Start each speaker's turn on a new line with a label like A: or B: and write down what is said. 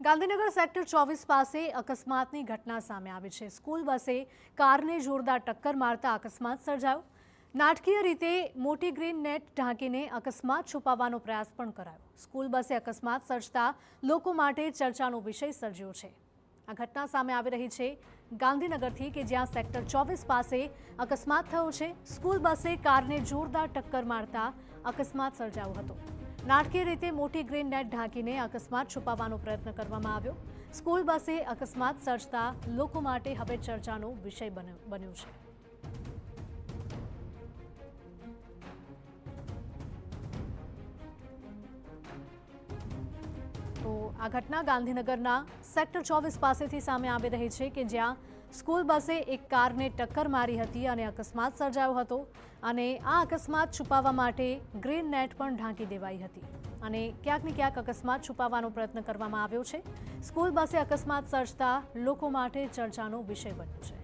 A: Gandhinagar sector 24 પાસે અકસ્માતની ઘટના સામે આવી છે। સ્કૂલ બસે કારને જોરદાર ટક્કર મારતા અકસ્માત સર્જાયો। નાટકીય રીતે મોટી ગ્રીન નેટ ઢાંકીને અકસ્માત છુપાવવાનો પ્રયાસ પણ કરાયો। સ્કૂલ બસે અકસ્માત સર્જતા લોકો માટે ચર્ચાનો વિષય સર્જ્યો છે। આ ઘટના સામે આવી રહી છે ગાંધીનગરથી કે જ્યાં સેક્ટર 24 પાસે અકસ્માત થયો છે। સ્કૂલ બસે કારને જોરદાર ટક્કર મારતા અકસ્માત સર્જાયો હતો। નાટકીય રીતે મોટી ગ્રીન નેટ ઢાંકીને અકસ્માત છુપાવવાનો પ્રયત્ન કરવામાં આવ્યો। સ્કૂલ બસે અકસ્માત સર્જતા લોકો માટે હવે ચર્ચાનો વિષય બન્યો છે। તો આ ઘટના ગાંધીનગરના સેક્ટર 24 પાસેથી સામે આવી રહી છે કે જ્યાં સ્કૂલ બસે એક કારને ટક્કર મારી હતી અને અકસ્માત સર્જાયો હતો અને આ અકસ્માત છુપાવવા માટે ગ્રીન નેટ પણ ઢાંકી દેવાઈ હતી અને ક્યાંક ને ક્યાંક અકસ્માત છુપાવવાનો પ્રયત્ન કરવામાં આવ્યો છે। સ્કૂલ બસે અકસ્માત સર્જતા લોકો માટે ચર્ચાનો વિષય બન્યો છે।